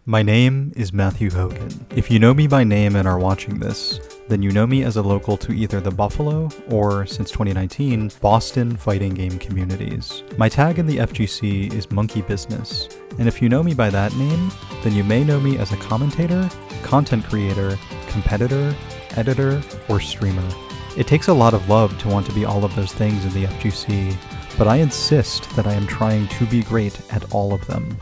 My name is Matthew Hogan. If you know me by name and are watching this, then you know me as a local to either the Buffalo or, since 2019, Boston fighting game communities. My tag in the FGC is MonkeyBizness, and if you know me by that name, then you may know me as a commentator, content creator, competitor, editor, or streamer. It takes a lot of love to want to be all of those things in the FGC, but I insist that I am trying to be great at all of them.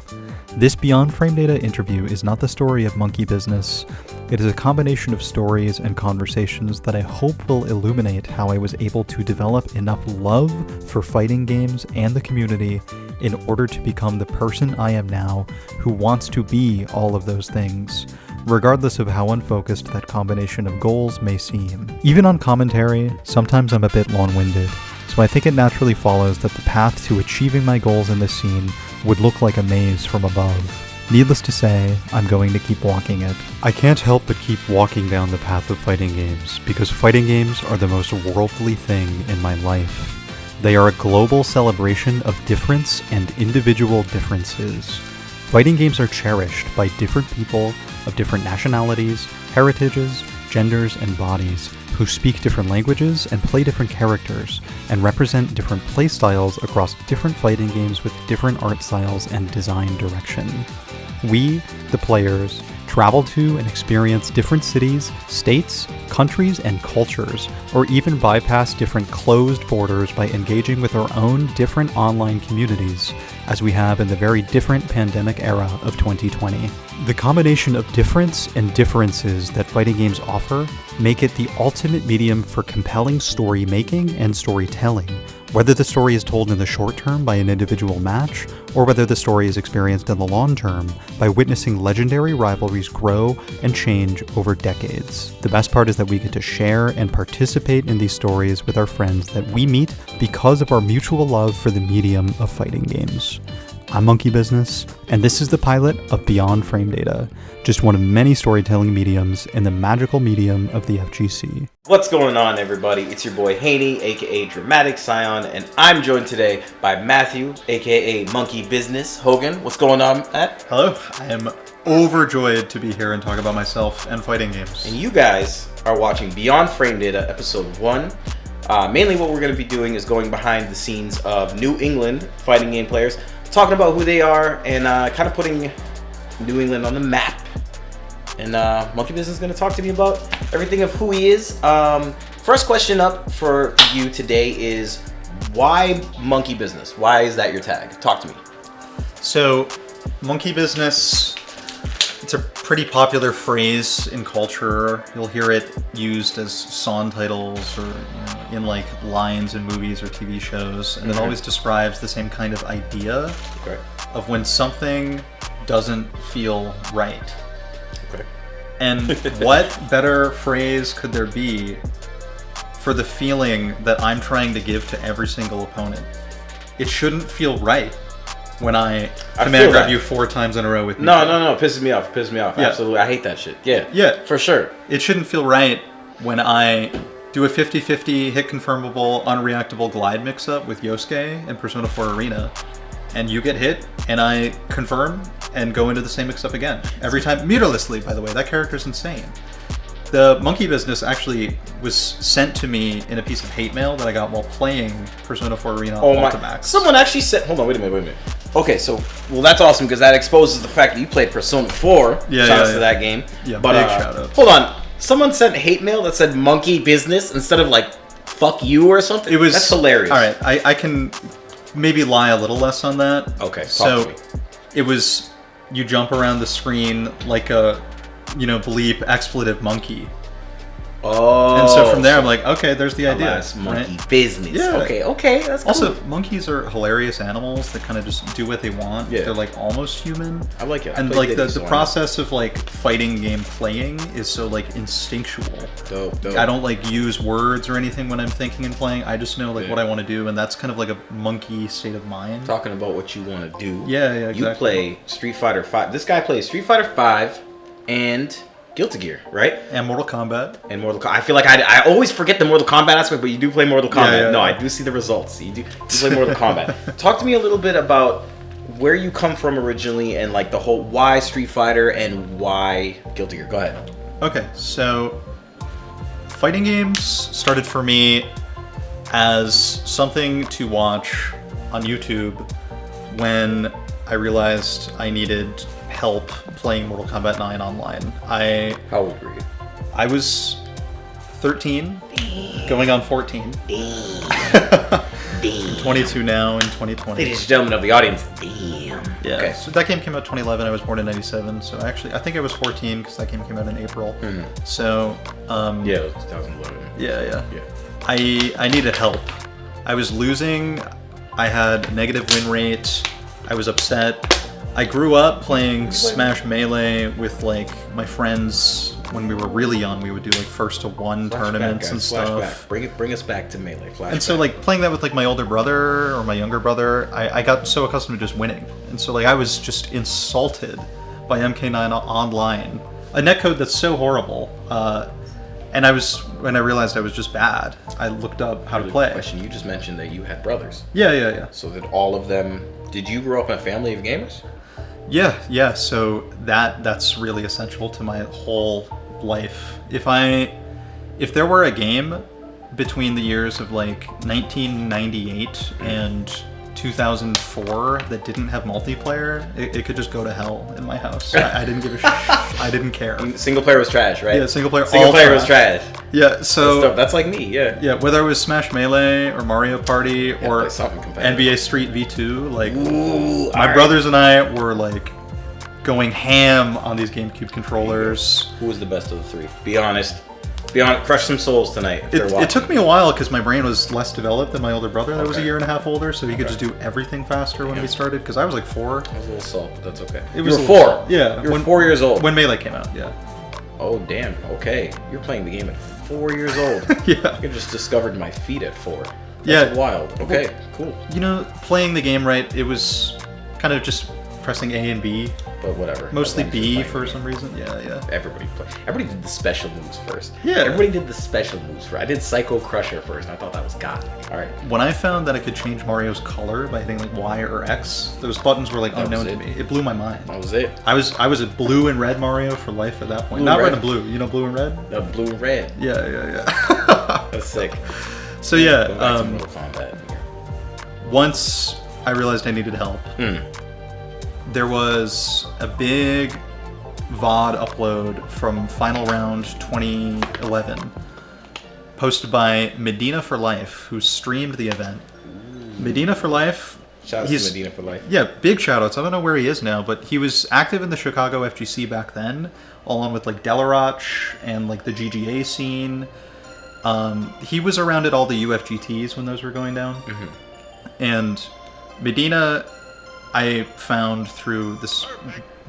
This Beyond Frame Data interview is not the story of MonkeyBizness. It is a combination of stories and conversations that I hope will illuminate how I was able to develop enough love for fighting games and the community in order to become the person I am now, who wants to be all of those things, regardless of how unfocused that combination of goals may seem. Even on commentary, sometimes I'm a bit long-winded, so I think it naturally follows that the path to achieving my goals in this scene would look like a maze from above. Needless to say, I'm going to keep walking it. I can't help but keep walking down the path of fighting games, because fighting games are the most worldly thing in my life. They are a global celebration of difference and individual differences. Fighting games are cherished by different people of different nationalities, heritages, genders, and bodies, who speak different languages and play different characters, and represent different playstyles across different fighting games with different art styles and design direction. We, the players, travel to and experience different cities, states, countries, and cultures, or even bypass different closed borders by engaging with our own different online communities, as we have in the very different pandemic era of 2020. The combination of difference and differences that fighting games offer make it the ultimate medium for compelling story making and storytelling, whether the story is told in the short term by an individual match, or whether the story is experienced in the long term by witnessing legendary rivalries grow and change over decades. The best part is that we get to share and participate in these stories with our friends that we meet because of our mutual love for the medium of fighting games. I'm MonkeyBizness, and this is the pilot of Beyond Frame Data, just one of many storytelling mediums in the magical medium of the FGC. What's going on, everybody? It's your boy Hannie, aka Dramatic Sion, and I'm joined today by Matthew, aka MonkeyBizness. Hogan, what's going on, Matt? Hello, I am overjoyed to be here and talk about myself and fighting games. And you guys are watching Beyond Frame Data, episode 1. Mainly what we're going to be doing is going behind the scenes of New England fighting game players, talking about who they are, and kind of putting New England on the map. And MonkeyBizness is going to talk to me about everything of who he is. First question up for you today is, why MonkeyBizness? Why is that your tag? Talk to me. So, MonkeyBizness, it's a pretty popular phrase in culture. You'll hear it used as song titles or in like lines in movies or TV shows, and it always describes the same kind of idea of when something doesn't feel right. And what better phrase could there be for the feeling that I'm trying to give to every single opponent? It shouldn't feel right when I command grab you 4 times in a row with me. No, pisses me off. Yeah. Absolutely, I hate that shit. Yeah, for sure. It shouldn't feel right when I do a 50-50 hit confirmable unreactable glide mix-up with Yosuke in Persona 4 Arena, and you get hit, and I confirm and go into the same mix-up again. Every time, meterlessly, by the way. That character's insane. The MonkeyBizness actually was sent to me in a piece of hate mail that I got while playing Persona 4 Arena on Ultimax. Someone actually said, hold on, wait a minute. Okay, so, well, that's awesome, because that exposes the fact that you played Persona 4. Shout out to that game. Yeah, but, big shout out. Hold on. Someone sent hate mail that said MonkeyBizness instead of, like, fuck you or something? That's hilarious. All right, I can maybe lie a little less on that. Okay, talk to me. It was, you jump around the screen like a, bleep expletive monkey. Oh. And so from there, I'm like, okay, there's the idea. That's MonkeyBizness. Yeah. Okay, that's cool. Also, monkeys are hilarious animals that kind of just do what they want. Yeah. They're like almost human. I like it. And like the process of like fighting game playing is so like instinctual. Dope. I don't like use words or anything when I'm thinking and playing. I just know like what I want to do, and that's kind of like a monkey state of mind. Talking about what you want to do. Yeah, exactly. You play Street Fighter 5. This guy plays Street Fighter 5 and Guilty Gear, right? And Mortal Kombat. I feel like I always forget the Mortal Kombat aspect, but you do play Mortal Kombat. I do see the results. You do play Mortal Kombat. Talk to me a little bit about where you come from originally, and like the whole why Street Fighter and why Guilty Gear. Go ahead. Okay, so fighting games started for me as something to watch on YouTube when I realized I needed help playing Mortal Kombat 9 online. How old were you? I was 13, going on 14. 22 now in 2020. Ladies and gentlemen of the audience, damn. Yeah, Okay. so that game came out 2011. I was born in 97, so actually, I think I was 14 because that game came out in April. So, Yeah, it was 2011. yeah. I needed help. I was losing. I had negative win rate. I was upset. I grew up playing Smash Melee with like my friends when we were really young. We would do like first to one tournaments and stuff. Bring us back to Melee. Flashback. And so like playing that with like my older brother or my younger brother, I got so accustomed to just winning. And so like I was just insulted by MK9 online. A netcode that's so horrible. And when I realized I was just bad, I looked up how to play. Question: you just mentioned that you had brothers. Yeah. So did all of them? Did you grow up in a family of gamers? Yeah. So that's really essential to my whole life. If there were a game between the years of like 1998 and 2004 that didn't have multiplayer, it could just go to hell in my house. I didn't give a I didn't care. Single player was trash, right? Yeah, single player was trash. Yeah, so that's like me. Yeah, whether it was Smash Melee or Mario Party or NBA Street V2, like my brothers and I were like going ham on these GameCube controllers. Who was the best of the three? Be honest. Crush some souls tonight. It took me a while because my brain was less developed than my older brother that was a year and a half older, so he could just do everything faster when we started, because I was like 4. I was a little salt, but that's okay. You were 4? Yeah. You were 4 years old. When Melee came out, yeah. Oh, damn. Okay. You're playing the game at 4 years old. Yeah. You just discovered my feet at 4. That's yeah. wild. Okay, cool. You know, playing the game right, it was kind of just pressing A and B. But whatever. Mostly B for some reason. Yeah. Everybody did the special moves first. Yeah. Everybody did the special moves first. I did Psycho Crusher first, and I thought that was God. All right. When I found that I could change Mario's color by hitting like Y or X, those buttons were like unknown to me. It blew my mind. That was it. I was a blue and red Mario for life at that point. Not red and blue. You know blue and red? No, blue and red. Yeah. That's sick. So yeah. Mortal Kombat. Once I realized I needed help. There was a big VOD upload from Final Round 2011 posted by Medina for Life, who streamed the event. Medina for Life. Shout out to Medina for Life. Yeah, big shout outs. I don't know where he is now, but he was active in the Chicago FGC back then, along with like Delaroch and like the GGA scene. He was around at all the UFGTs when those were going down. And Medina I found through this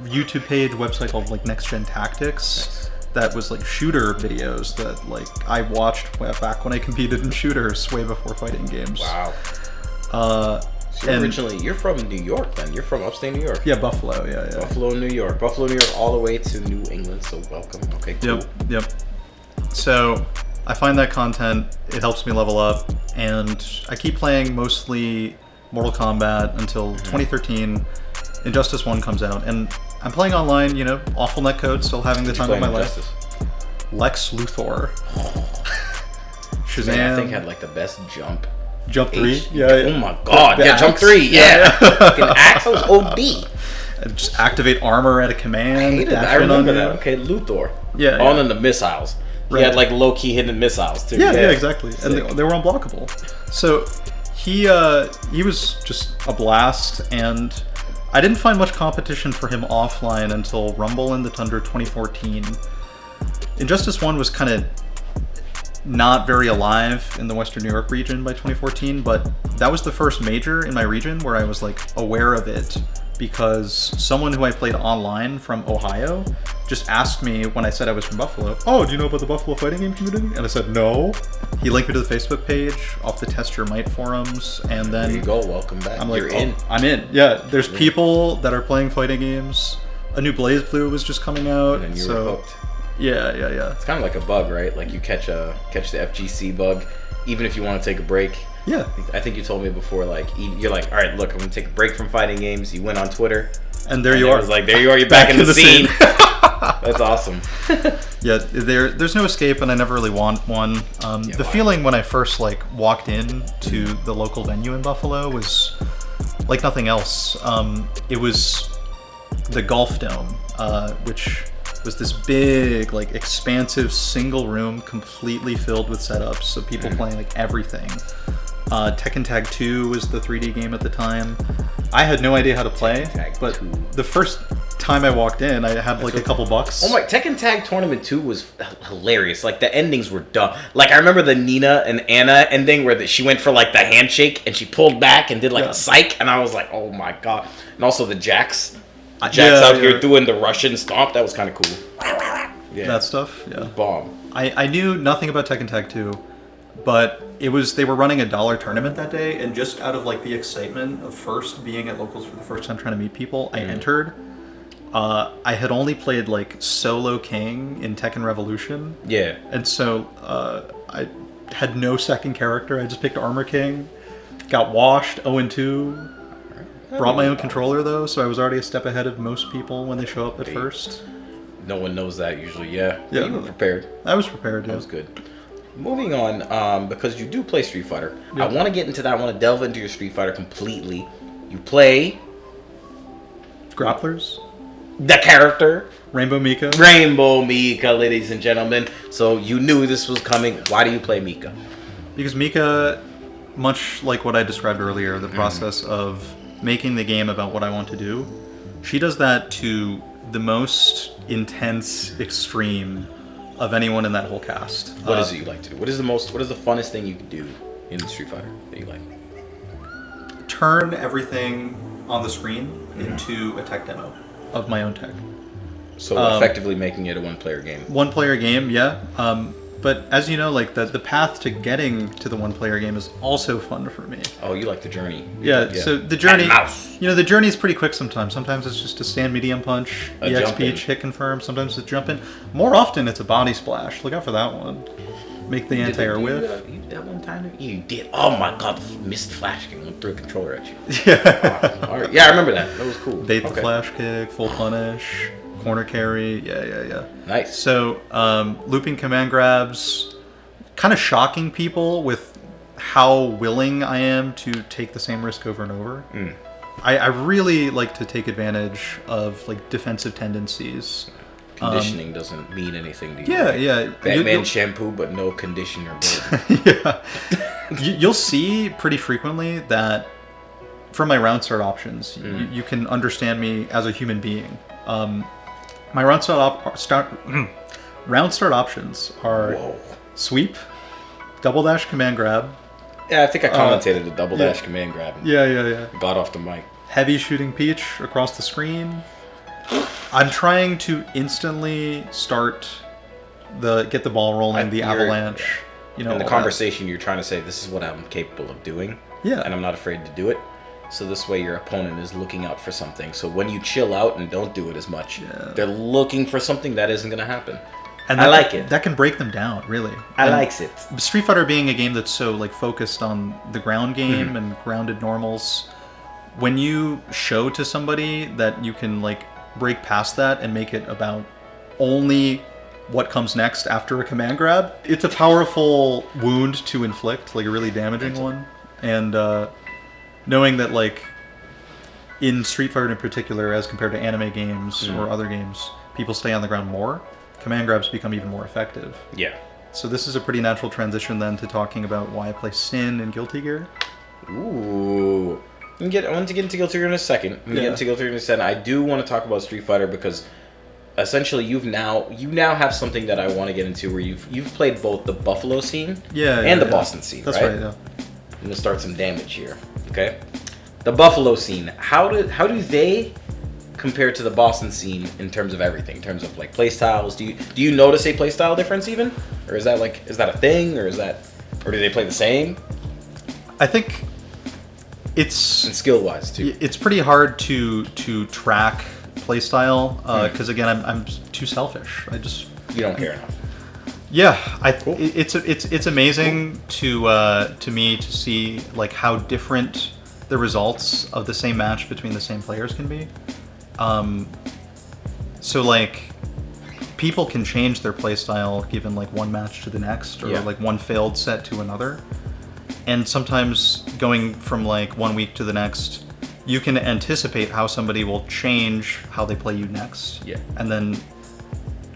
YouTube page website called like Next Gen Tactics that was like shooter videos that like I watched back when I competed in shooters way before fighting games. Wow. So you're from New York then? You're from upstate New York? Yeah, Buffalo, yeah. Buffalo, New York all the way to New England, so welcome. Okay, cool. Yep. So I find that content, it helps me level up, and I keep playing mostly Mortal Kombat until 2013. Injustice 1 comes out, and I'm playing online, you know, awful netcode, still having the time of my life. Lex Luthor. Shazam. Man, I think had like the best jump. Jump 3? Yeah. Oh my god, yeah, Jump 3, yeah. Fucking axe was OD. And just activate armor at a command. I remember that. Okay, Luthor. Yeah. On in the missiles. He had like low-key hidden missiles too. Yeah, exactly. Sick. And they were unblockable. So he was just a blast, and I didn't find much competition for him offline until Rumble in the Tundra 2014. Injustice 1 was kind of not very alive in the Western New York region by 2014, but that was the first major in my region where I was like aware of it, because someone who I played online from Ohio just asked me when I said I was from Buffalo, "Oh, do you know about the Buffalo fighting game community?" And I said, "No." He linked me to the Facebook page off the Test Your Might forums, and then there you go, welcome back. I'm like, you're in. I'm in. Yeah, there's people that are playing fighting games. A new Blaze Blue was just coming out, and you were hooked. Yeah. It's kind of like a bug, right? Like you catch the FGC bug, even if you want to take a break. Yeah. I think you told me before, like, you're like, all right, look, I'm going to take a break from fighting games. You went on Twitter. And there you are. I was like, there you are, you're back in the scene. That's awesome. Yeah, there's no escape, and I never really want one. The feeling when I first like walked in to the local venue in Buffalo was like nothing else. It was the Golf Dome, which was this big, like, expansive single room, completely filled with setups, so people playing like everything. Tekken Tag 2 was the 3D game at the time. I had no idea how to play, but the first time I walked in, I had like a couple bucks. Oh my, Tekken Tag Tournament 2 was hilarious. Like, the endings were dumb. Like, I remember the Nina and Anna ending where she went for like the handshake and she pulled back and did like a psych, and I was like, oh my god. And also the Jax. Jax out here doing the Russian stomp. That was kind of cool. Yeah. That stuff, yeah. Bomb. I knew nothing about Tekken Tag 2, but they were running a $1 tournament that day, and just out of like the excitement of first being at locals for the first time trying to meet people, I entered. I had only played like Solo King in Tekken Revolution. Yeah. And so I had no second character. I just picked Armor King, got washed 0-2. Brought my own controller though, so I was already a step ahead of most people when they show up at first. No one knows that usually, yeah. Yeah. You were prepared. I was prepared, yeah. That was good. Moving on, because you do play Street Fighter. Yeah. I want to get into that. I want to delve into your Street Fighter completely. You play... Grapplers. The character. Rainbow Mika. Rainbow Mika, ladies and gentlemen. So you knew this was coming. Why do you play Mika? Because Mika, much like what I described earlier, the process of making the game about what I want to do, she does that to the most intense extreme of anyone in that whole cast. What is it you like to do? What is the funnest thing you can do in Street Fighter that you like? Turn everything on the screen into a tech demo of my own tech. So effectively making it a one-player game. One-player game, yeah. But as you know, like the path to getting to the one-player game is also fun for me. Oh, you like the journey. Yeah, so the journey, the journey is pretty quick sometimes. Sometimes it's just a stand medium punch, EXP, hit confirm. Sometimes it's jump in. More often it's a body splash. Look out for that one. Make the anti-air whiff. You did that one time? You did. Oh my god, missed flash kick. Threw a controller at you. Yeah. All right. Yeah, I remember that. That was cool. Bait the flash kick, full punish. Corner carry, yeah. Nice. So, looping command grabs, kind of shocking people with how willing I am to take the same risk over and over. I really like to take advantage of like defensive tendencies. Conditioning doesn't mean anything to you. Yeah. Batman shampoo, but no conditioner. Yeah. You'll see pretty frequently that from my round start options, you can understand me as a human being. My round start options are sweep, double dash command grab. Yeah, I think I commentated the double dash command grab. Yeah. Got off the mic. Heavy shooting peach across the screen. I'm trying to instantly get the ball rolling, the avalanche. In the conversation, you're trying to say, this is what I'm capable of doing. Yeah. And I'm not afraid to do it. So this way your opponent is looking out for something. So when you chill out and don't do it as much, they're looking for something that isn't going to happen. And I like it. That can break them down, really. I likes it. Street Fighter being a game that's so like focused on the ground game and grounded normals, when you show to somebody that you can like break past that and make it about only what comes next after a command grab, it's a powerful wound to inflict, like a really damaging one. And knowing that, like, in Street Fighter in particular, as compared to anime games or other games, people stay on the ground more, command grabs become even more effective. Yeah. So this is a pretty natural transition then to talking about why I play Sin and Guilty Gear. Ooh. I want to get into Guilty Gear in a second. I do want to talk about Street Fighter because essentially you now have something that I want to get into where you've played both the Buffalo scene and the Boston scene, That's right, yeah. I'm gonna start some damage here. Okay, the Buffalo scene. How do they compare to the Boston scene in terms of everything? In terms of like play styles, do you notice a play style difference even, or is that a thing, or do they play the same? I think it's and skill wise too. It's pretty hard to track play style because again I'm too selfish. You don't care enough. Yeah, Cool. it's amazing to me to see like how different the results of the same match between the same players can be. So like people can change their playstyle given like one match to the next, or like one failed set to another. And sometimes going from like 1 week to the next, you can anticipate how somebody will change how they play you next. Yeah. And then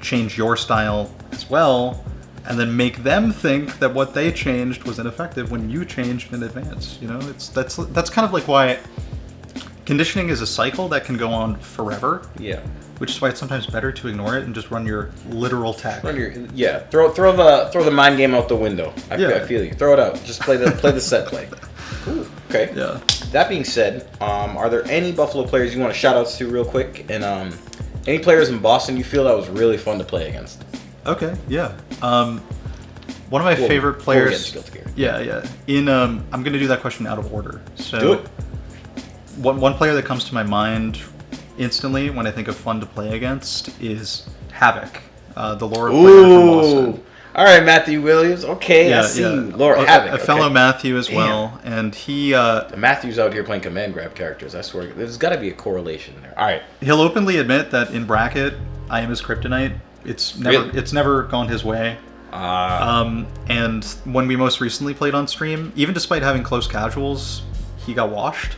change your style as well, and then make them think that what they changed was ineffective when you changed in advance. You know, that's kind of like why conditioning is a cycle that can go on forever. Yeah. Which is why it's sometimes better to ignore it and just run your literal tech. Throw the mind game out the window. I feel you. Throw it out. Just play the set play. Cool. Okay. Yeah. That being said, are there any Buffalo players you want to shout outs to real quick, and any players in Boston you feel that was really fun to play against? Okay. Yeah. One of my favorite players. Yeah. I'm gonna do that question out of order. So do it. One player that comes to my mind instantly when I think of fun to play against is Havoc, the Laura player from Boston. All right, Matthew Williams. Okay, I see you. Laura Havoc. A fellow Matthew as well, and he... Matthew's out here playing command grab characters, I swear. There's got to be a correlation there. All right. He'll openly admit that in bracket, I am his kryptonite. It's never gone his way. And when we most recently played on stream, even despite having close casuals, he got washed.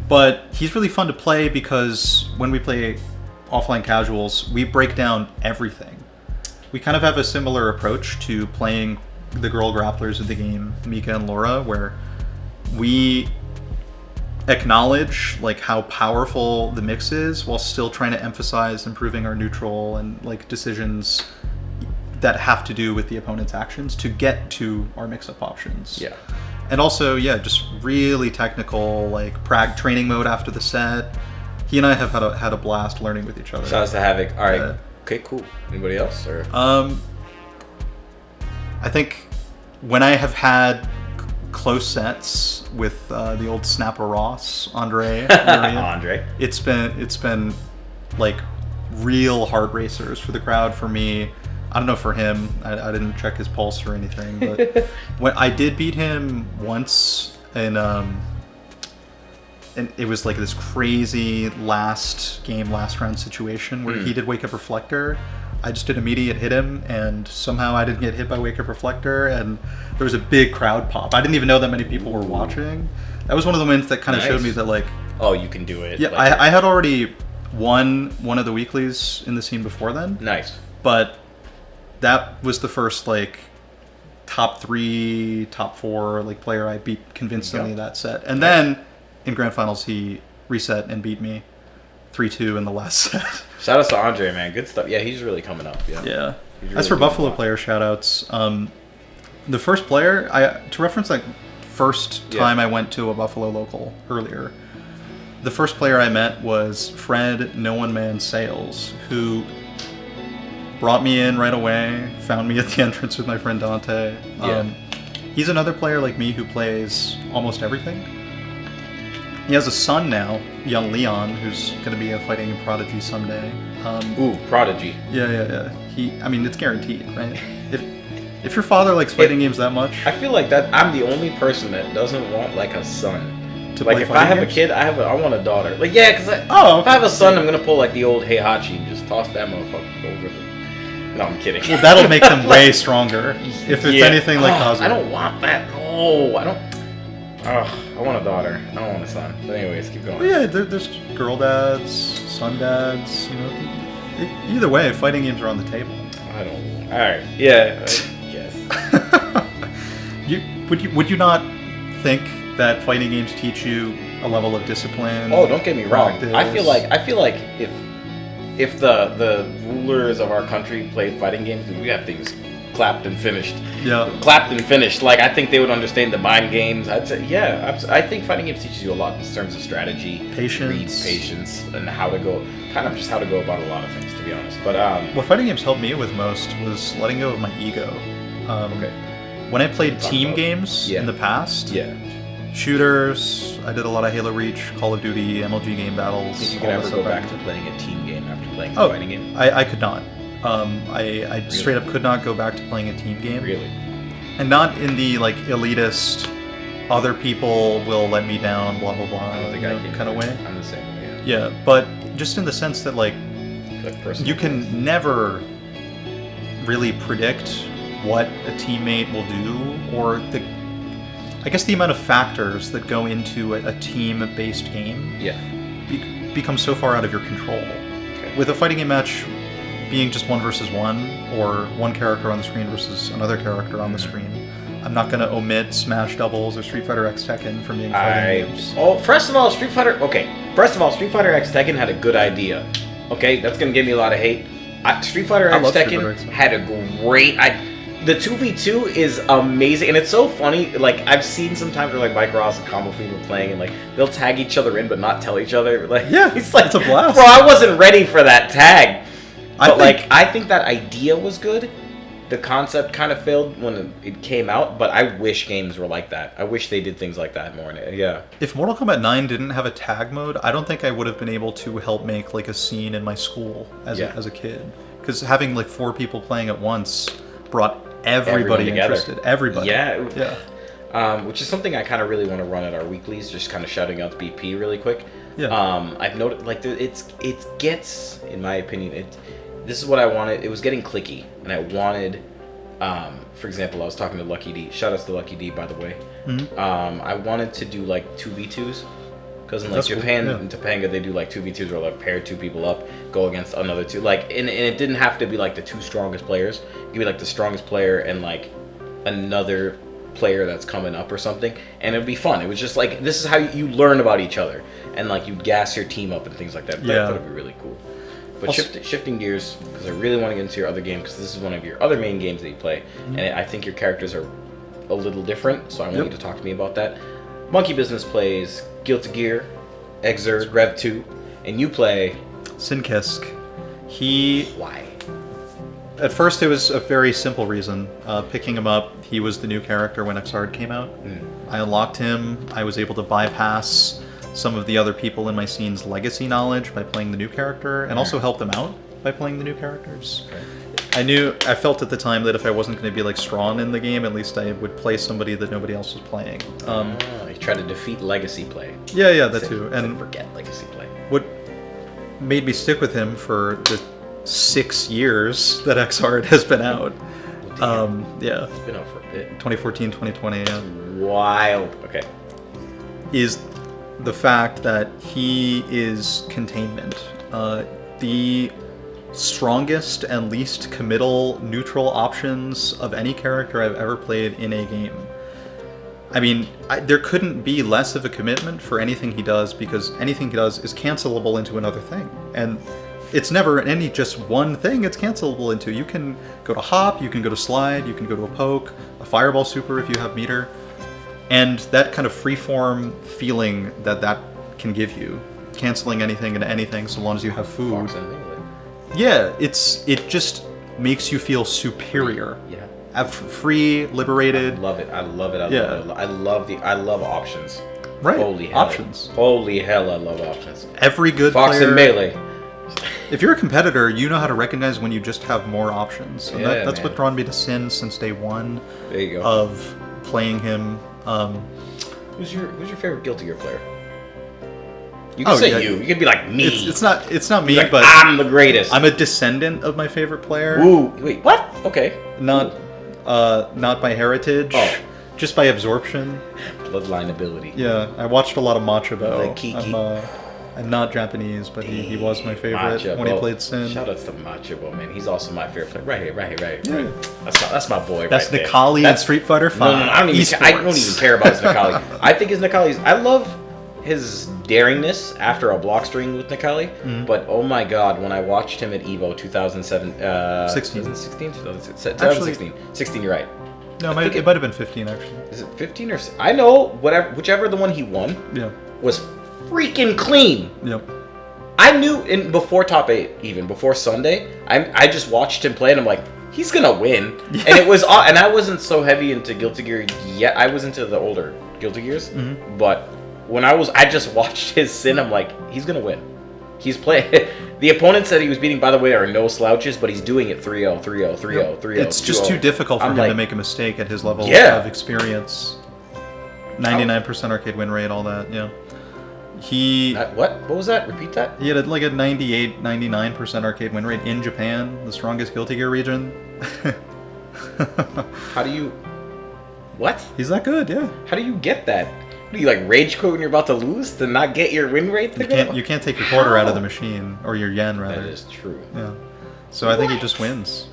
But he's really fun to play because when we play offline casuals, we break down everything. We kind of have a similar approach to playing the girl grapplers of the game, Mika and Laura, where we acknowledge like how powerful the mix is while still trying to emphasize improving our neutral and like decisions that have to do with the opponent's actions to get to our mix-up options. Yeah. And also, just really technical, like training mode after the set. He and I have had a blast learning with each other. Shout out to Havoc. All right. Okay, cool. Anybody else? Or I think when I have had close sets with the old Snapper Ross, Andre, it's been like real hard racers for the crowd. For me, I don't know for him. I didn't check his pulse or anything, but when I did beat him once, and it was like this crazy last round situation where he did Wake Up Reflector. I just did immediate hit him, and somehow I didn't get hit by Wake Up Reflector, and there was a big crowd pop. I didn't even know that many people were watching. That was one of the wins that kind of showed me that like, oh, you can do it. Yeah, like, I had already won one of the weeklies in the scene before then. Nice. But that was the first like top 3, top 4 like player I beat convincingly that set. And then in grand finals he reset and beat me 3-2 in the last set. Shout out to Andre, man. Good stuff. Yeah, he's really coming up. Yeah. Really as for Buffalo player shout outs, the first player, to reference that first time I went to a Buffalo local earlier, the first player I met was Fred No One Man Sales, who brought me in right away, found me at the entrance with my friend Dante. He's another player like me who plays almost everything. He has a son now, young Leon, who's going to be a fighting prodigy someday. Prodigy. Yeah. It's guaranteed, right? If your father likes fighting games that much, I feel like that I'm the only person that doesn't want like a son. To like play if I have games? A kid, I want a daughter. Like because if I have a son, I'm gonna pull like the old Heihachi and just toss that motherfucker over the. No, I'm kidding. Well, that'll make them way stronger. If it's anything like Kazuya. I don't want that. No, I don't. I want a daughter. I don't want a son. But anyways, keep going. Well, yeah, there's girl dads, son dads. You know, either way, fighting games are on the table. I don't. All right. Yeah. Yes. Would you not think that fighting games teach you a level of discipline? Oh, don't get me wrong. Practice? I feel like if the rulers of our country played fighting games, we have things clapped and finished. Yeah. Clapped and finished. Like I think they would understand the mind games. I'd say I think fighting games teaches you a lot in terms of strategy, patience, and how to go about a lot of things. To be honest, but what fighting games helped me with most was letting go of my ego. When I played team games in the past, shooters, I did a lot of Halo Reach, Call of Duty, MLG game battles. Think you can ever go back to playing a team game after playing a fighting game? I could not. I straight up could not go back to playing a team game. Really? And not in the like elitist, other people will let me down, blah blah blah, kind of way. I'm the same way. Yeah, but just in the sense that like you can never really predict what a teammate will do, or I guess the amount of factors that go into a team-based game becomes so far out of your control. Okay. With a fighting game match being just 1 versus 1, or one character on the screen versus another character on the screen, I'm not going to omit Smash Doubles or Street Fighter X Tekken from being fighting games. First of all, Street Fighter X Tekken had a good idea. Okay, that's going to give me a lot of hate. Street Fighter X Tekken had a great... The 2v2 is amazing, and it's so funny. Like, I've seen sometimes where like Mike Ross and Combo Fiend were playing, and like they'll tag each other in but not tell each other. Like, it's like, it's a blast. Bro, I wasn't ready for that tag. But I think that idea was good. The concept kind of failed when it came out, but I wish games were like that. I wish they did things like that more. Yeah. If Mortal Kombat 9 didn't have a tag mode, I don't think I would have been able to help make like a scene in my school as a kid. Because having like 4 people playing at once brought everybody interested. Everybody. Yeah. Which is something I kind of really want to run at our weeklies. Just kind of shouting out the BP really quick. Yeah. I've noticed like it gets, in my opinion, this is what I wanted. It was getting clicky, and I wanted, for example, I was talking to Lucky D. Shout outs to Lucky D, by the way. Mm-hmm. I wanted to do like 2v2s, because in like Japan, in Topanga, they do like 2v2s where like pair 2 people up, go against another 2. Like, and it didn't have to be like the 2 strongest players. It could be like the strongest player and like another player that's coming up or something, and it'd be fun. It was just like, this is how you learn about each other, and like you gas your team up and things like that. I thought it'd be really cool. But shifting gears, because I really want to get into your other game, because this is one of your other main games that you play, and I think your characters are a little different, so I want you to talk to me about that. MonkeyBizness plays Guilty Gear, Exerd, Rev 2, and you play... Sinkisk. Why? At first it was a very simple reason. Picking him up, he was the new character when Exerd came out. I unlocked him, I was able to bypass some of the other people in my scene's legacy knowledge by playing the new character, and also help them out by playing the new characters. I felt at the time that if I wasn't going to be like strong in the game, at least I would play somebody that nobody else was playing. You try to defeat legacy play. Yeah, that too. And forget legacy play. What made me stick with him for the 6 years that Exerd has been out. It's been out for a bit. 2014, 2020, yeah. Wild. Okay. Is the fact that he is containment. The strongest and least committal neutral options of any character I've ever played in a game. I mean, there couldn't be less of a commitment for anything he does, because anything he does is cancelable into another thing. And it's never any just one thing it's cancelable into. You can go to hop, you can go to slide, you can go to a poke, a fireball super if you have meter. And that kind of freeform feeling that can give you, canceling anything into anything so long as you have food. Yeah, it just makes you feel superior. Free, liberated. I love it. I love options. Right. Holy hell. Options. Holy hell, I love options. Every good Fox player. and Melee. If you're a competitor, you know how to recognize when you just have more options. And that's what drawn me to Sin since day one. There you go. Of playing him. Who's your favorite Guilty Gear player? You can say you. You can be like me. It's not me, like, but I'm the greatest. I'm a descendant of my favorite player. Ooh, wait, what? Okay. Not by heritage. Oh. Just by absorption. Bloodline ability. Yeah, I watched a lot of Machabo. Like Kiki. I'm not Japanese, but he was my favorite when he played Sin. Shout outs to Machabo, man. He's also my favorite player. Right here. Yeah. That's my boy. That's right Nikali there. in Street Fighter 5. No, I don't even care about his Nikali. I think his Nikali's... I love his daringness after a block string with Nikali, but oh my god, when I watched him at EVO 2007... 16, you're right. No, it might have been 15, actually. Is it 15 or... I know, whichever the one he won was freaking clean. Yep. I knew before top 8, even before Sunday, I just watched him play and I'm like, he's gonna win. Yeah. And it was, and I wasn't so heavy into Guilty Gear yet. I was into the older Guilty Gears, but when I just watched his Sin, I'm like, he's gonna win. He's playing. The opponents that he was beating, by the way, are no slouches, but he's doing it 3-0, 3-0, 3-0, 3-0. It's just too difficult for him to make a mistake at his level of experience. 99% arcade win rate, all that, yeah. What was that? Repeat that? He had like a 98, 99% arcade win rate in Japan, the strongest Guilty Gear region. How do you... What? He's that good, yeah. How do you get that? Do you like rage quit when you're about to lose to not get your win rate? You can't take your quarter out of the machine, or your yen rather. That is true. Yeah. So I think he just wins,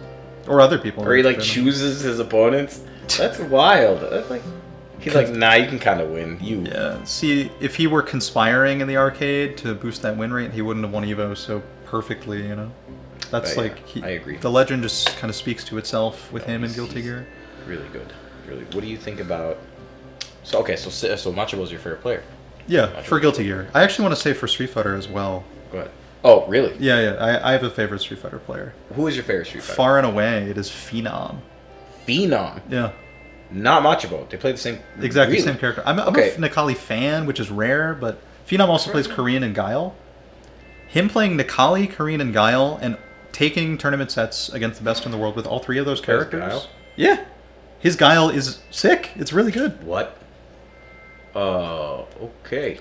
or other people. Or he like chooses his opponents. That's wild. That's like he's like, nah, you can kind of win. Yeah. See, if he were conspiring in the arcade to boost that win rate, he wouldn't have won Evo so perfectly. You know. That's I agree. The legend just kind of speaks to itself with him in Guilty Gear. Really good. Really. What do you think about? So Machiavel's your favorite player. Yeah, for Guilty Gear. I actually want to say for Street Fighter as well. Go ahead. Oh, really? Yeah. I have a favorite Street Fighter player. Who is your favorite Street Fighter? Far and away, it is Phenom. Phenom? Yeah. Not Machiavel. They play the same... Exactly, same character. I'm a Necalli fan, which is rare, but Phenom also plays Korean and Guile. Him playing Necalli, Korean, and Guile, and taking tournament sets against the best in the world with all three of those characters. Guile? Yeah. His Guile is sick. It's really good. What? Okay.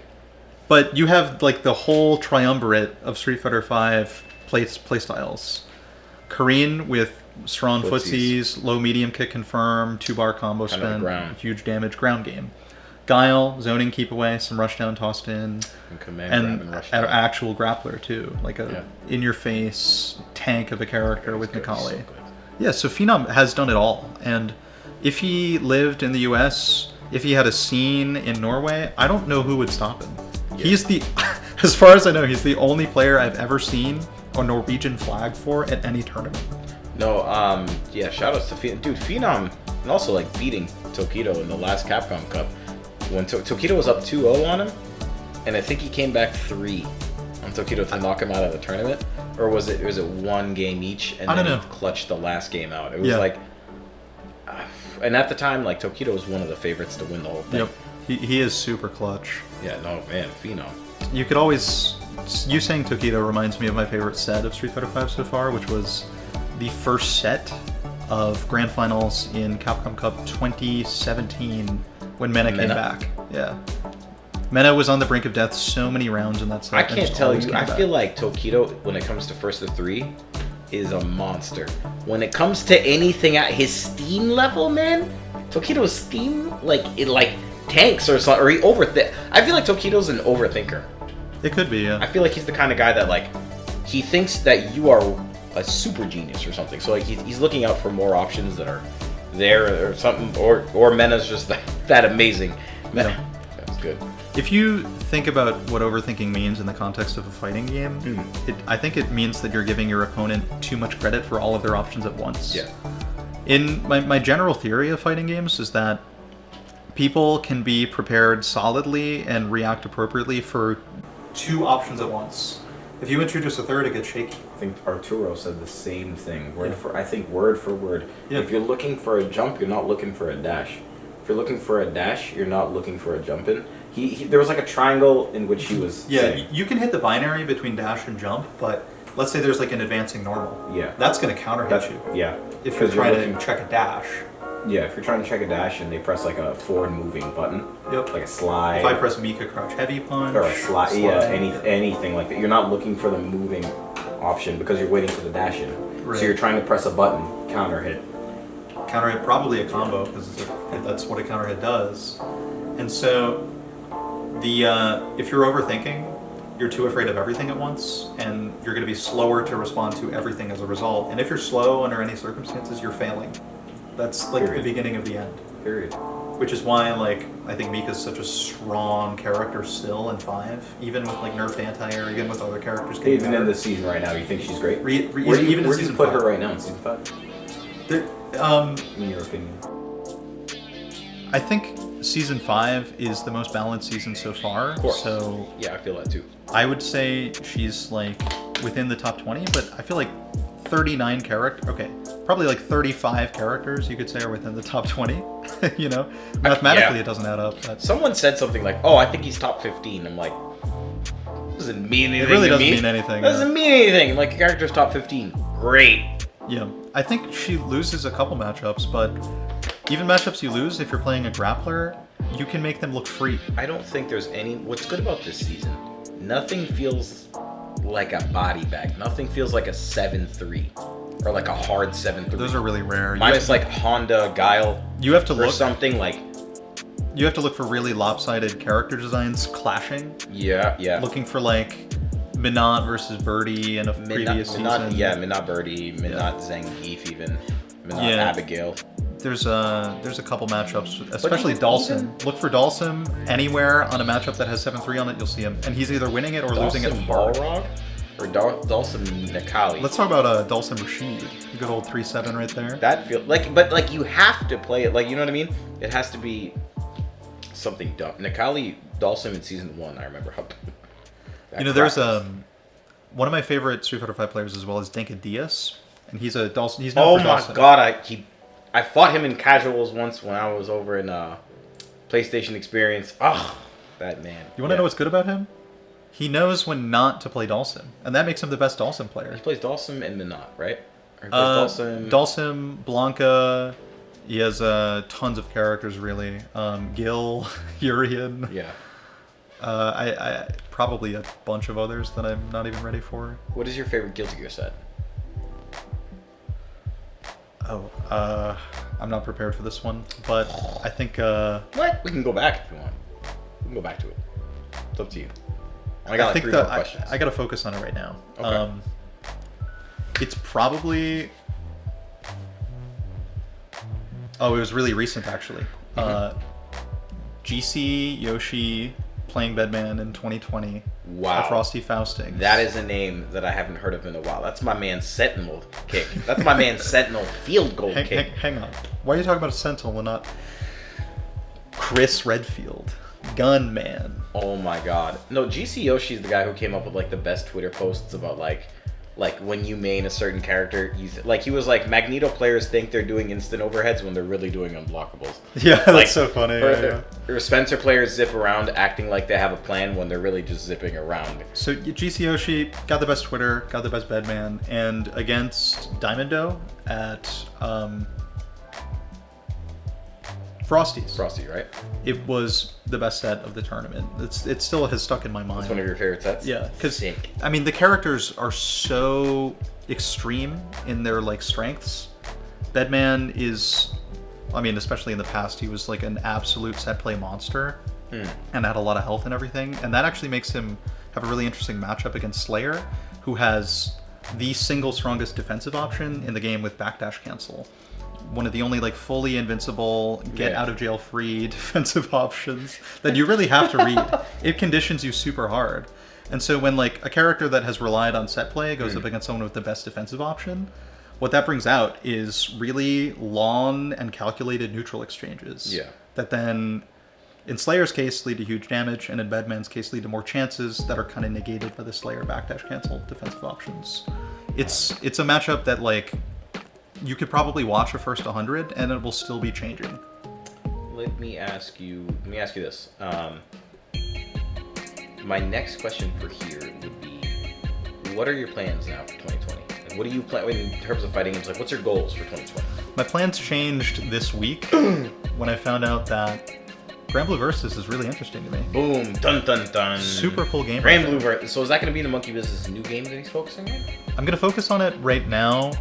But you have like the whole triumvirate of Street Fighter V playstyles. Korean with strong footsies, low medium kick confirm, 2-bar combo spin, huge damage, ground game. Guile, zoning keep away, some rush down tossed in, and an actual grappler too, like a in your face tank of a character with Necalli. So yeah, so Phenom has done it all, and if he lived in the US, if he had a scene in Norway, I don't know who would stop him. Yeah. He's the, as far as I know, he's the only player I've ever seen a Norwegian flag for at any tournament. No, yeah, shoutouts to Phenom. Dude, Phenom, and also like beating Tokido in the last Capcom Cup. When Tokido was up 2-0 on him, and I think he came back 3 on Tokido to knock him out of the tournament. Or was it one game each, and then he clutched the last game out? It was like... And at the time, like, Tokido was one of the favorites to win the whole thing. Yep. He is super clutch. Yeah, no, man, Phenom. You could always... You saying Tokido reminds me of my favorite set of Street Fighter V so far, which was the first set of Grand Finals in Capcom Cup 2017 when Mena came back. Yeah. Mena was on the brink of death so many rounds in that set. I can't tell you. I feel like Tokido, when it comes to first to 3, is a monster. When it comes to anything at his Steam level, man, Tokido's Steam, like, it like tanks or something, or he overthink. I feel like Tokido's an overthinker. It could be, yeah. I feel like he's the kind of guy that, like, he thinks that you are a super genius or something. So, like, he's looking out for more options that are there or something, or Mena's just that amazing. Mena, that's good. If you think about what overthinking means in the context of a fighting game, I think it means that you're giving your opponent too much credit for all of their options at once. Yeah. In my general theory of fighting games is that people can be prepared solidly and react appropriately for 2 options at once. If you introduce a third, it gets shaky. I think Arturo said the same thing, word for word. Yeah. If you're looking for a jump, you're not looking for a dash. If you're looking for a dash, you're not looking for a jump in. There was like a triangle in which he was saying. You can hit the binary between dash and jump, but let's say there's like an advancing normal. Yeah. That's going to counter hit you. Yeah. If you're trying to check a dash. Yeah, if you're trying to check a dash and they press like a forward moving button. Yep. Like a slide. If I press Mika crouch heavy punch. Or a slide. Yeah, anything like that. You're not looking for the moving option because you're waiting for the dash in. Right. So you're trying to press a button, counter hit. Counter hit, probably a combo, because that's what a counter hit does. And so, if you're overthinking, you're too afraid of everything at once, and you're going to be slower to respond to everything as a result. And if you're slow under any circumstances, you're failing. That's like the beginning of the end. Period. Which is why, like, I think Mika's such a strong character still in 5, even with like nerfed anti-air, even with other characters. Even in this season right now, you think she's great? Where do you put her right now in season 5? In your opinion? I think season 5 is the most balanced season so far. Of course. So yeah, I feel that too. I would say she's like within the top 20, but I feel like 39 characters. Okay, probably like 35 characters you could say are within the top 20. You know, mathematically it doesn't add up. Someone said something like, "Oh, I think he's top 15." I'm like, doesn't mean anything. It really to doesn't me. mean anything. It doesn't mean anything. Like, a character's top 15. Great. Yeah. I think she loses a couple matchups, but even matchups you lose, if you're playing a grappler, you can make them look free. I don't think there's any... What's good about this season, nothing feels like a body bag. Nothing feels like a 7-3 or like a hard 7-3. Those are really rare. Minus like Honda, Guile. You have to look... something like... You have to look for really lopsided character designs clashing. Yeah. Looking for like Minot versus Birdie in a previous season. Yeah, Minot Birdie, Minot Zangief even, Minot Abigail. There's a couple matchups, especially Dalsim. Look for Dalsim anywhere on a matchup that has 7-3 on it, you'll see him. And he's either winning it or losing it hard. Balrog or Dalsim Nakali? Let's talk about Dalsim Rashid. A good old 3-7 right there. That feels like, but like you have to play it, like, you know what I mean? It has to be something dumb. Nakali Dalsim in season 1, I remember how. There's one of my favorite Street Fighter V players as well is Denka Diaz, and he's a Dalsim. He's known for Dalsim. Oh my god, I fought him in casuals once when I was over in PlayStation Experience. Oh, that man. You want to know what's good about him? He knows when not to play Dalsim, and that makes him the best Dalsim player. He plays Dalsim and Minot, right? Or he plays Dalsim, Blanca. He has tons of characters, really. Gil, Urian. Yeah. I probably a bunch of others that I'm not even ready for. What is your favorite Guilty Gear set? I'm not prepared for this one, but I think... What? We can go back if you want. We can go back to it. It's up to you. I got like 3 more questions. I got to focus on it right now. Okay. It's probably... Oh, it was really recent, actually. GC Yoshi playing Bedman in 2020. Wow. Frosty Faustings. That is a name that I haven't heard of in a while. That's my man Sentinel kick. That's my man Sentinel field goal kick. Hang on. Why are you talking about a Sentinel and not Chris Redfield? Gunman. Oh my god. No, GC Yoshi is the guy who came up with like the best Twitter posts about like when you main a certain character, he was like, Magneto players think they're doing instant overheads when they're really doing unblockables. Yeah, that's so funny. Or Spencer players zip around acting like they have a plan when they're really just zipping around. So GC Yoshi got the best Twitter, got the best Bedman, and against Diamondo at Frosty, right? It was the best set of the tournament. It still has stuck in my mind. It's one of your favorite sets? Yeah, because I mean the characters are so extreme in their like strengths. Bedman is, I mean, especially in the past, he was like an absolute set play monster and had a lot of health and everything. And that actually makes him have a really interesting matchup against Slayer, who has the single strongest defensive option in the game with backdash cancel. One of the only like fully invincible, get out of jail free defensive options that you really have to read. It conditions you super hard. And so when like a character that has relied on set play goes up against someone with the best defensive option, what that brings out is really long and calculated neutral exchanges. Yeah. That then, in Slayer's case, lead to huge damage, and in Bedman's case, lead to more chances that are kind of negated by the Slayer backdash cancel defensive options. It's a matchup that like you could probably watch a first 100 and it will still be changing. Let me ask you this. My next question for here would be, what are your plans now for 2020? Like, what do you plan in terms of fighting games? Like, what's your goals for 2020? My plans changed this week when I found out that Grand Blue Versus is really interesting to me. Boom, dun dun dun. Super cool game. Grand Blue Versus. So is that going to be the MonkeyBizness new game that he's focusing on? I'm going to focus on it right now,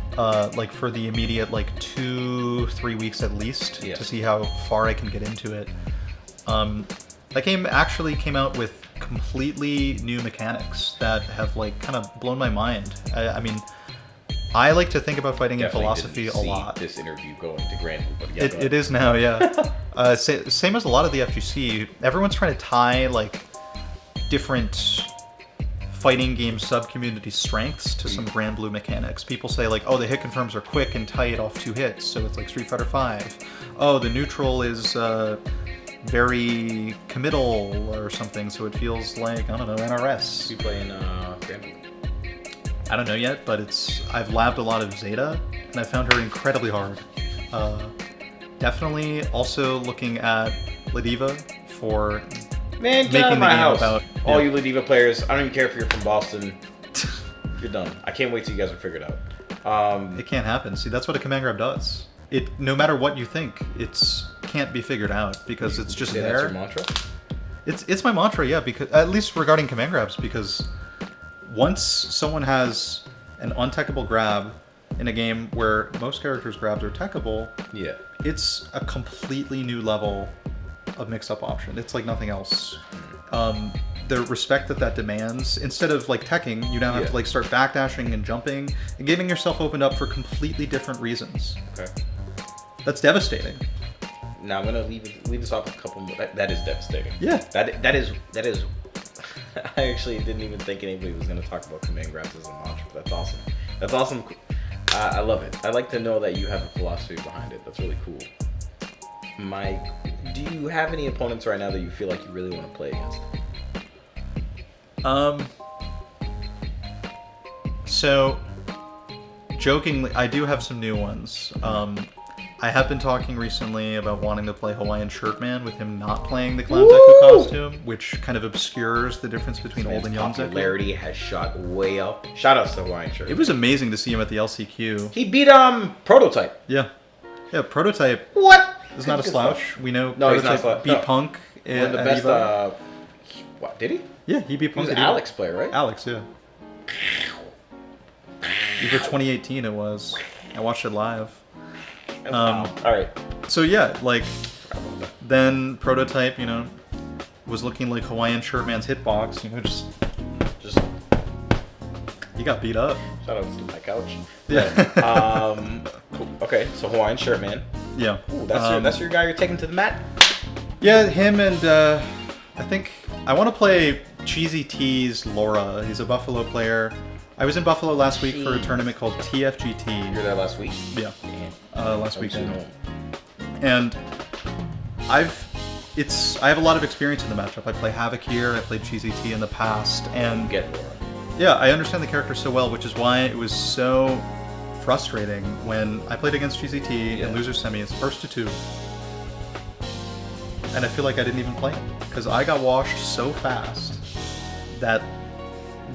like for the immediate like 2-3 weeks at least, to see how far I can get into it. That game actually came out with completely new mechanics that have like kind of blown my mind. I mean, I like to think about fighting in philosophy a lot. This interview going to Grand Blue, but it is now, yeah. Same as a lot of the FGC, everyone's trying to tie like different fighting game sub-community strengths to some Grand Blue mechanics. People say like, oh, the hit confirms are quick and tight off 2 hits, so it's like Street Fighter V. Oh, the neutral is very committal or something, so it feels like, I don't know, NRS. You playing Grand Blue? I don't know yet, but I've labbed a lot of Zeta, and I found her incredibly hard. Definitely also looking at Ladiva for Man, making the game house. about All you Ladiva players, I don't even care if you're from Boston. You're done. I can't wait till you guys are figured out. It can't happen. See, that's what a command grab does. No matter what you think, can't be figured out because it's just there. That's your mantra? It's my mantra, yeah. Because at least regarding command grabs, because once someone has an untechable grab in a game where most characters' grabs are techable, yeah, it's a completely new level of mix-up option. It's like nothing else. The respect that demands, instead of like teching, you now have to like start backdashing and jumping and getting yourself opened up for completely different reasons. Okay. That's devastating. Now I'm gonna leave this off a couple more. That is devastating. Yeah. That is. I actually didn't even think anybody was gonna talk about command grabs as a mantra. That's awesome. That's awesome. I love it. I like to know that you have a philosophy behind it. That's really cool. Mike, do you have any opponents right now that you feel like you really want to play against? So, jokingly, I do have some new ones. I have been talking recently about wanting to play Hawaiian Shirtman with him not playing the Clown Deku costume, which kind of obscures the difference between old and young Deku. Popularity has shot way up. Shout outs to Hawaiian Shirt. It was amazing to see him at the LCQ. He beat Prototype. Yeah, Prototype. What? Is not a slouch. We know. No, Prototype he's not a slouch. beat Punk. One of the best. What did he? Yeah, he beat Punk. He was an Alex player, right? Alex, yeah. Either 2018 it was. I watched it live. All right. So yeah, like then Prototype, was looking like Hawaiian Shirtman's hitbox. Just he got beat up. Shout out to my couch. Yeah. Cool. Okay, so Hawaiian Shirtman. Yeah. Ooh, that's your guy you're taking to the mat. Yeah, him and I think I want to play Cheesy T's Laura. He's a Buffalo player. I was in Buffalo last week for a tournament called TFGT. You were there last week? Yeah. Last weekend. And I have a lot of experience in the matchup. I play Havoc here, I played Cheesy T in the past, and get Laura. Yeah, I understand the character so well, which is why it was so frustrating when I played against Cheesy T in loser semis, first to 2. And I feel like I didn't even play him because I got washed so fast that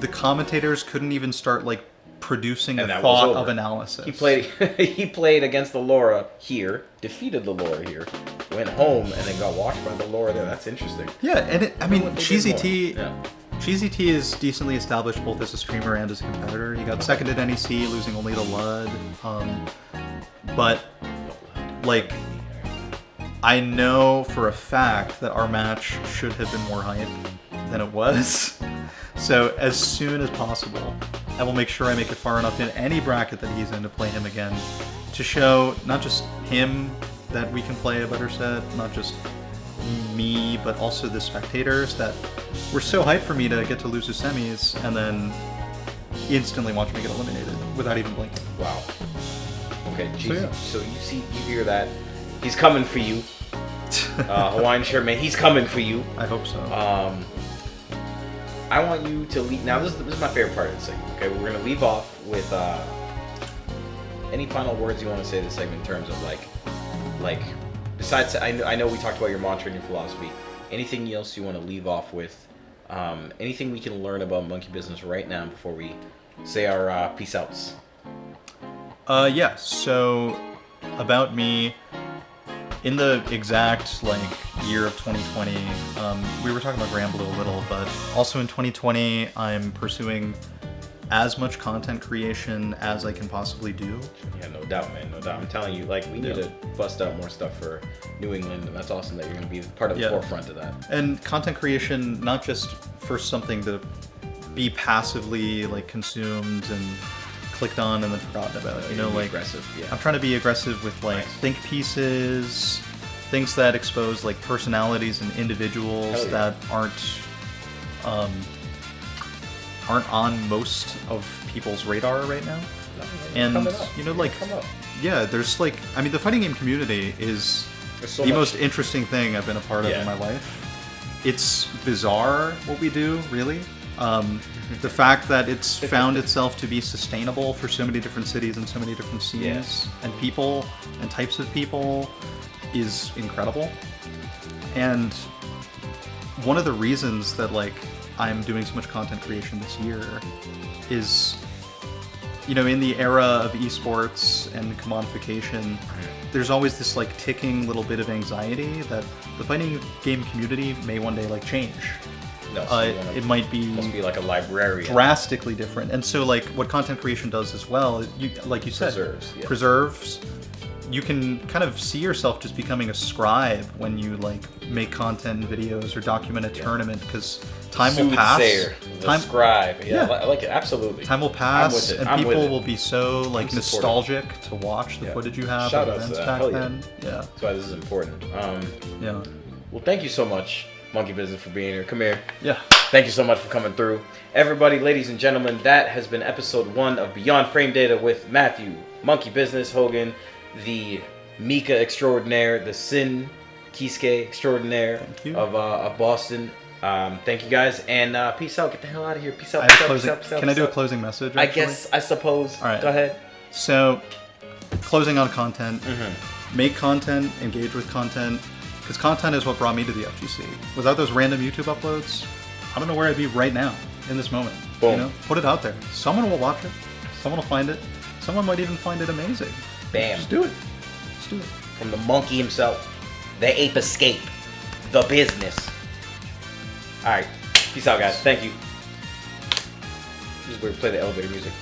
the commentators couldn't even start like producing a thought of analysis. He played against the Laura here, defeated the Laura here, went home, and then got washed by the Laura there. That's interesting. Yeah, and Cheesy T is decently established both as a streamer and as a competitor. He got second at NEC, losing only to Lud. But like, I know for a fact that our match should have been more hype than it was. So as soon as possible, I will make sure I make it far enough in any bracket that he's in to play him again, to show not just him that we can play a better set, not just me, but also the spectators that were so hyped for me to get to lose the semis and then instantly watch me get eliminated without even blinking. Wow. Okay, so you hear that. He's coming for you. Hawaiian Shirtman, he's coming for you. I hope so. I want you to leave. Now, this is my favorite part of the segment. Okay, we're gonna leave off with any final words you want to say to the segment in terms of like besides. I know we talked about your mantra and your philosophy. Anything else you want to leave off with? Anything we can learn about Monkey Business right now before we say our peace outs? Yeah. So about me. In the exact year of 2020, we were talking about Granblue a little, but also in 2020, I'm pursuing as much content creation as I can possibly do. Yeah, no doubt, man, no doubt. I'm telling you, we need to bust out more stuff for New England, and that's awesome that you're going to be part of the forefront of that. And content creation, not just for something to be passively consumed and clicked on and then forgotten about. Aggressive. Yeah. I'm trying to be aggressive with think pieces, things that expose personalities and individuals that aren't on most of people's radar right now. And there's the fighting game community is the most interesting thing I've been a part of in my life. It's bizarre what we do, really. The fact that it's found itself to be sustainable for so many different cities and so many different scenes and people and types of people is incredible. And one of the reasons that I'm doing so much content creation this year is, you know, in the era of esports and commodification, there's always this like ticking little bit of anxiety that the fighting game community may one day like change. No, so it might be must be like a librarian. Drastically different. And so like what content creation does as well, you like you said, preserves. You can kind of see yourself just becoming a scribe when you like make content and videos or document a tournament, because time will pass. Scribe. Yeah, I like it. Absolutely. Time will pass, and people will be so like nostalgic to watch the footage you have of events back then. Yeah. That's why this is important. Yeah. Well, thank you so much, Monkey Business, for being here. Come here. Yeah. Thank you so much for coming through. Everybody, ladies and gentlemen, that has been episode 1 of Beyond Frame Data with Matthew, Monkey Business, Hogan, the Mika extraordinaire, the Sin Kisuke extraordinaire of Boston. Thank you guys, and peace out. Get the hell out of here. Peace out. Can I do a closing message? Actually? I suppose. All right. Go ahead. So, closing on content. Make content, engage with content, because content is what brought me to the FGC. Without those random YouTube uploads, I don't know where I'd be right now in this moment. Boom. You know, put it out there. Someone will watch it. Someone will find it. Someone might even find it amazing. Bam. Just do it. Just do it. From the monkey himself, the ape escape, the business. All right. Peace out, guys. Thank you. This is where we play the elevator music.